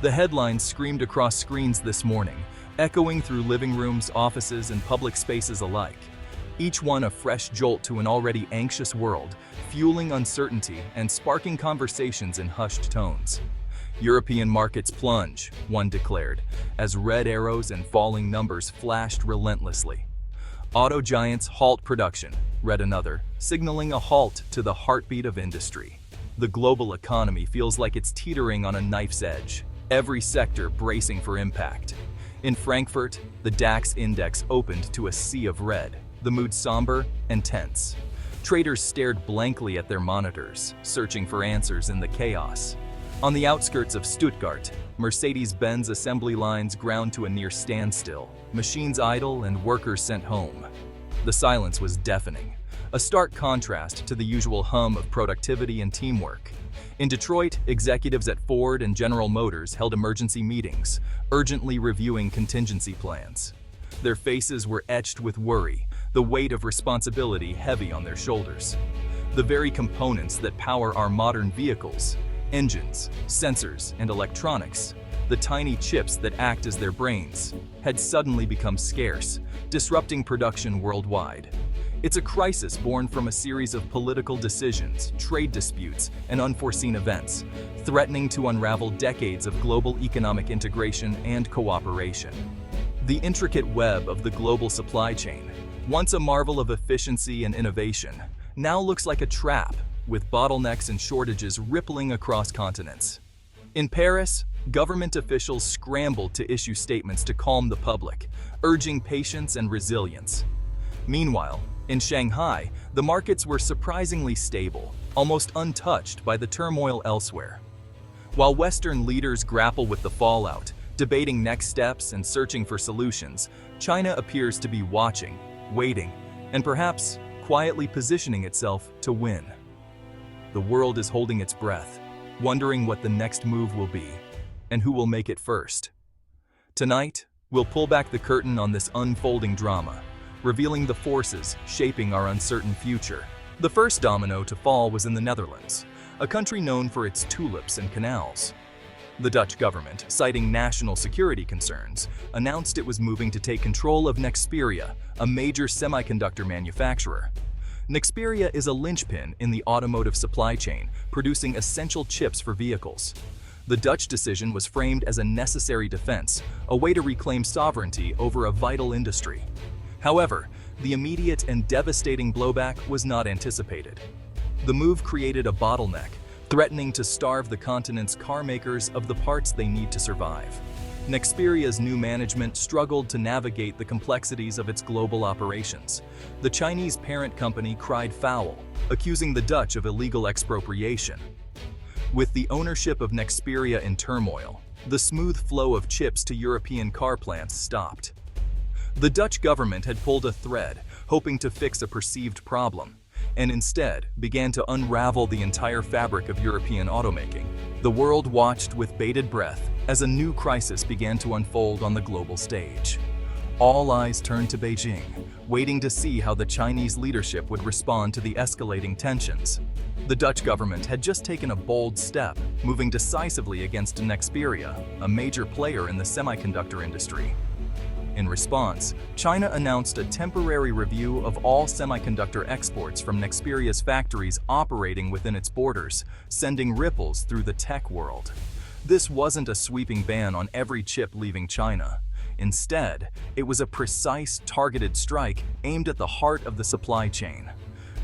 The headlines screamed across screens this morning, echoing through living rooms, offices, and public spaces alike. Each one a fresh jolt to an already anxious world, fueling uncertainty and sparking conversations in hushed tones. European markets plunge, one declared, as red arrows and falling numbers flashed relentlessly. Auto giants halt production, read another, signaling a halt to the heartbeat of industry. The global economy feels like it's teetering on a knife's edge, every sector bracing for impact. In Frankfurt, the DAX index opened to a sea of red, the mood somber and tense. Traders stared blankly at their monitors, searching for answers in the chaos. On the outskirts of Stuttgart, Mercedes-Benz assembly lines ground to a near standstill, machines idle and workers sent home. The silence was deafening, a stark contrast to the usual hum of productivity and teamwork. In Detroit, executives at Ford and General Motors held emergency meetings, urgently reviewing contingency plans. Their faces were etched with worry, the weight of responsibility heavy on their shoulders. The very components that power our modern vehicles, engines, sensors, and electronics, the tiny chips that act as their brains, had suddenly become scarce, disrupting production worldwide. It's a crisis born from a series of political decisions, trade disputes, and unforeseen events, threatening to unravel decades of global economic integration and cooperation. The intricate web of the global supply chain, once a marvel of efficiency and innovation, now looks like a trap, with bottlenecks and shortages rippling across continents. In Paris, government officials scrambled to issue statements to calm the public, urging patience and resilience. Meanwhile, in Shanghai, the markets were surprisingly stable, almost untouched by the turmoil elsewhere. While Western leaders grapple with the fallout, debating next steps and searching for solutions, China appears to be watching, waiting, and perhaps quietly positioning itself to win. The world is holding its breath, wondering what the next move will be, and who will make it first. Tonight, we'll pull back the curtain on this unfolding drama, revealing the forces shaping our uncertain future. The first domino to fall was in the Netherlands, a country known for its tulips and canals. The Dutch government, citing national security concerns, announced it was moving to take control of Nexperia, a major semiconductor manufacturer. Nexperia is a linchpin in the automotive supply chain, producing essential chips for vehicles. The Dutch decision was framed as a necessary defense, a way to reclaim sovereignty over a vital industry. However, the immediate and devastating blowback was not anticipated. The move created a bottleneck, threatening to starve the continent's car makers of the parts they need to survive. Nexperia's new management struggled to navigate the complexities of its global operations. The Chinese parent company cried foul, accusing the Dutch of illegal expropriation. With the ownership of Nexperia in turmoil, the smooth flow of chips to European car plants stopped. The Dutch government had pulled a thread, hoping to fix a perceived problem, and instead began to unravel the entire fabric of European automaking. The world watched with bated breath as a new crisis began to unfold on the global stage. All eyes turned to Beijing, waiting to see how the Chinese leadership would respond to the escalating tensions. The Dutch government had just taken a bold step, moving decisively against Nexperia, a major player in the semiconductor industry. In response, China announced a temporary review of all semiconductor exports from Nexperia's factories operating within its borders, sending ripples through the tech world. This wasn't a sweeping ban on every chip leaving China. Instead, it was a precise, targeted strike aimed at the heart of the supply chain.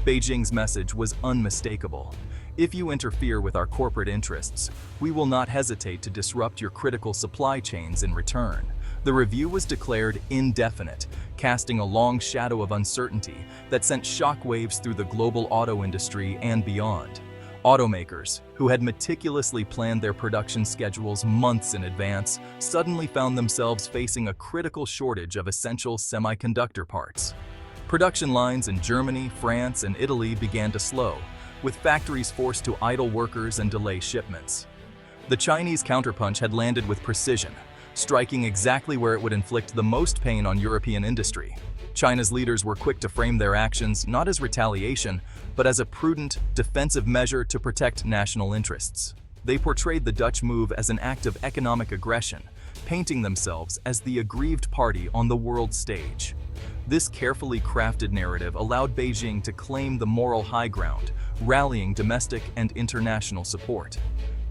Beijing's message was unmistakable. If you interfere with our corporate interests, we will not hesitate to disrupt your critical supply chains in return. The review was declared indefinite, casting a long shadow of uncertainty that sent shockwaves through the global auto industry and beyond. Automakers, who had meticulously planned their production schedules months in advance, suddenly found themselves facing a critical shortage of essential semiconductor parts. Production lines in Germany, France, and Italy began to slow, with factories forced to idle workers and delay shipments. The Chinese counterpunch had landed with precision, striking exactly where it would inflict the most pain on European industry. China's leaders were quick to frame their actions not as retaliation, but as a prudent, defensive measure to protect national interests. They portrayed the Dutch move as an act of economic aggression, painting themselves as the aggrieved party on the world stage. This carefully crafted narrative allowed Beijing to claim the moral high ground, rallying domestic and international support.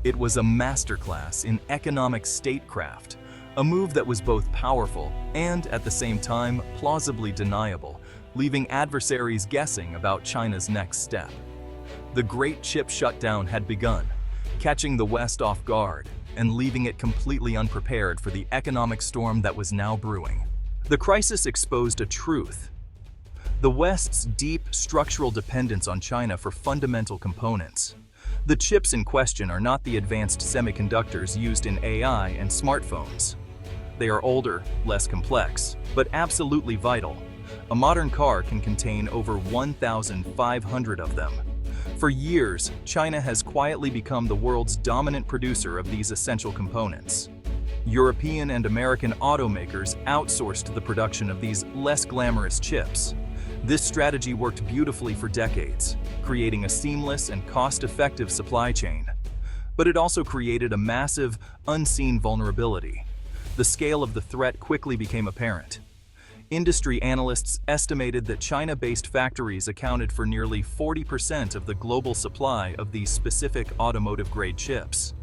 It was a masterclass in economic statecraft, a move that was both powerful and, at the same time, plausibly deniable, leaving adversaries guessing about China's next step. The Great Chip Shutdown had begun, catching the West off guard and leaving it completely unprepared for the economic storm that was now brewing. The crisis exposed a truth: the West's deep structural dependence on China for fundamental components. The chips in question are not the advanced semiconductors used in AI and smartphones. They are older, less complex, but absolutely vital. A modern car can contain over 1,500 of them. For years, China has quietly become the world's dominant producer of these essential components. European and American automakers outsourced the production of these less glamorous chips. This strategy worked beautifully for decades, creating a seamless and cost-effective supply chain. But it also created a massive, unseen vulnerability. The scale of the threat quickly became apparent. Industry analysts estimated that China-based factories accounted for nearly 40% of the global supply of these specific automotive-grade chips.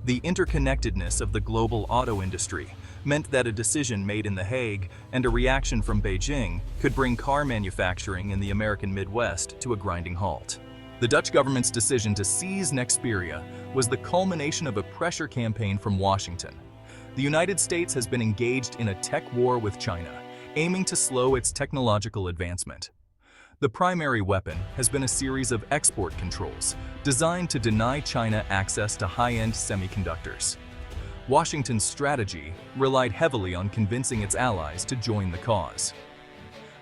The interconnectedness of the global auto industry meant that a decision made in The Hague and a reaction from Beijing could bring car manufacturing in the American Midwest to a grinding halt. The Dutch government's decision to seize Nexperia was the culmination of a pressure campaign from Washington. The United States has been engaged in a tech war with China, aiming to slow its technological advancement. The primary weapon has been a series of export controls designed to deny China access to high-end semiconductors. Washington's strategy relied heavily on convincing its allies to join the cause.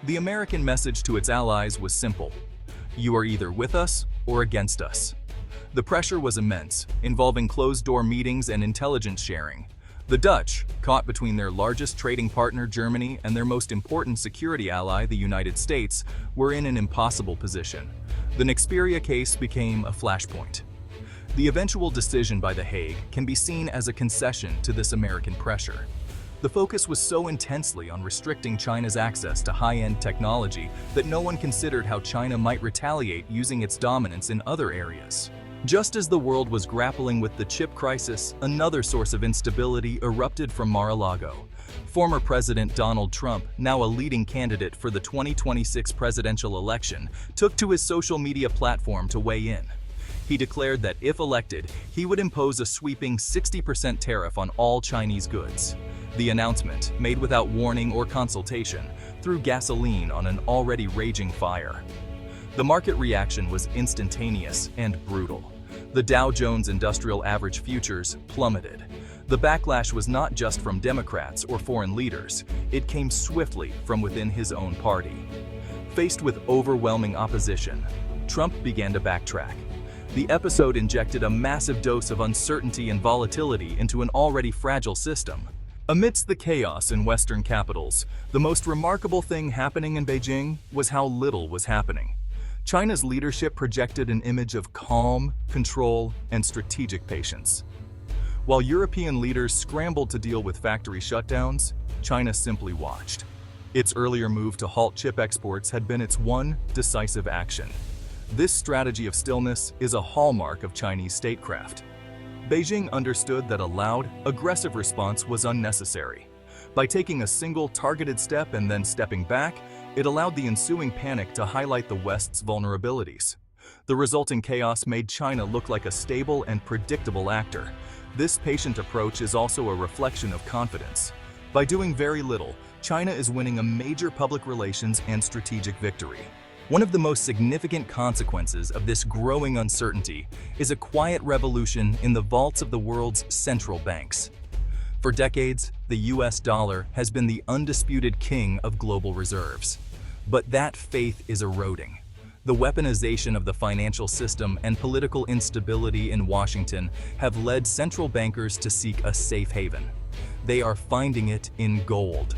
The American message to its allies was simple: you are either with us or against us. The pressure was immense, involving closed-door meetings and intelligence sharing. The Dutch, caught between their largest trading partner, Germany, and their most important security ally, the United States, were in an impossible position. The Nexperia case became a flashpoint. The eventual decision by The Hague can be seen as a concession to this American pressure. The focus was so intensely on restricting China's access to high-end technology that no one considered how China might retaliate using its dominance in other areas. Just as the world was grappling with the chip crisis, another source of instability erupted from Mar-a-Lago. Former President Donald Trump, now a leading candidate for the 2026 presidential election, took to his social media platform to weigh in. He declared that if elected, he would impose a sweeping 60% tariff on all Chinese goods. The announcement, made without warning or consultation, threw gasoline on an already raging fire. The market reaction was instantaneous and brutal. The Dow Jones Industrial Average futures plummeted. The backlash was not just from Democrats or foreign leaders, it came swiftly from within his own party. Faced with overwhelming opposition, Trump began to backtrack. The episode injected a massive dose of uncertainty and volatility into an already fragile system. Amidst the chaos in Western capitals, the most remarkable thing happening in Beijing was how little was happening. China's leadership projected an image of calm, control, and strategic patience. While European leaders scrambled to deal with factory shutdowns, China simply watched. Its earlier move to halt chip exports had been its one decisive action. This strategy of stillness is a hallmark of Chinese statecraft. Beijing understood that a loud, aggressive response was unnecessary. By taking a single targeted step and then stepping back, it allowed the ensuing panic to highlight the West's vulnerabilities. The resulting chaos made China look like a stable and predictable actor. This patient approach is also a reflection of confidence. By doing very little, China is winning a major public relations and strategic victory. One of the most significant consequences of this growing uncertainty is a quiet revolution in the vaults of the world's central banks. For decades, the US dollar has been the undisputed king of global reserves. But that faith is eroding. The weaponization of the financial system and political instability in Washington have led central bankers to seek a safe haven. They are finding it in gold.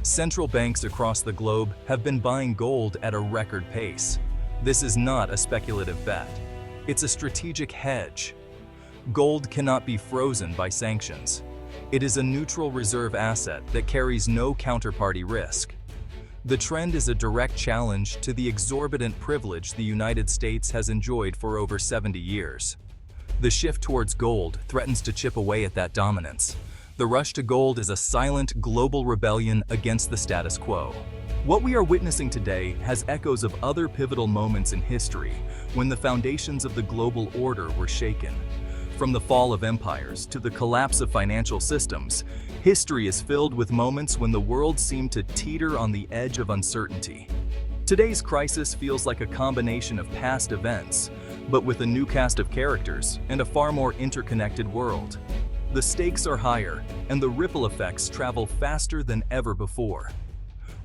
Central banks across the globe have been buying gold at a record pace. This is not a speculative bet. It's a strategic hedge. Gold cannot be frozen by sanctions. It is a neutral reserve asset that carries no counterparty risk. The trend is a direct challenge to the exorbitant privilege the United States has enjoyed for over 70 years. The shift towards gold threatens to chip away at that dominance. The rush to gold is a silent global rebellion against the status quo. What we are witnessing today has echoes of other pivotal moments in history when the foundations of the global order were shaken. From the fall of empires to the collapse of financial systems, history is filled with moments when the world seemed to teeter on the edge of uncertainty. Today's crisis feels like a combination of past events, but with a new cast of characters and a far more interconnected world. The stakes are higher, and the ripple effects travel faster than ever before.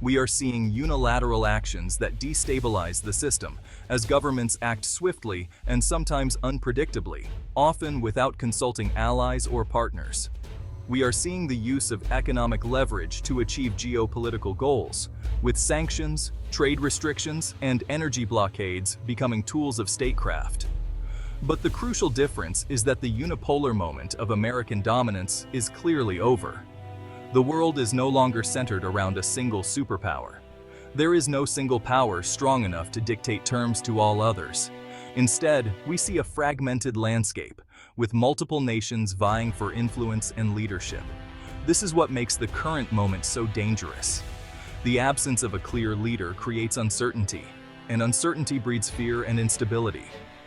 We are seeing unilateral actions that destabilize the system as governments act swiftly and sometimes unpredictably, often without consulting allies or partners. We are seeing the use of economic leverage to achieve geopolitical goals, with sanctions, trade restrictions, and energy blockades becoming tools of statecraft. But the crucial difference is that the unipolar moment of American dominance is clearly over. The world is no longer centered around a single superpower. There is no single power strong enough to dictate terms to all others. Instead, we see a fragmented landscape, with multiple nations vying for influence and leadership. This is what makes the current moment so dangerous. The absence of a clear leader creates uncertainty, and uncertainty breeds fear and instability.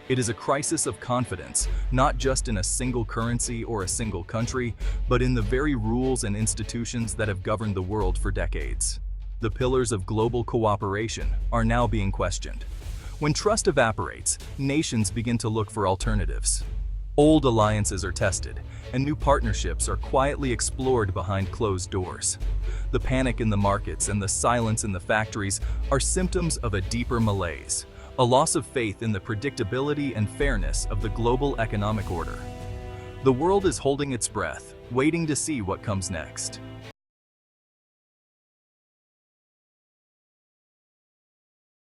It is a crisis of confidence, not just in a single currency or a single country, but in the very rules and institutions that have governed the world for decades. The pillars of global cooperation are now being questioned. When trust evaporates, nations begin to look for alternatives. Old alliances are tested, and new partnerships are quietly explored behind closed doors. The panic in the markets and the silence in the factories are symptoms of a deeper malaise, a loss of faith in the predictability and fairness of the global economic order. The world is holding its breath, waiting to see what comes next.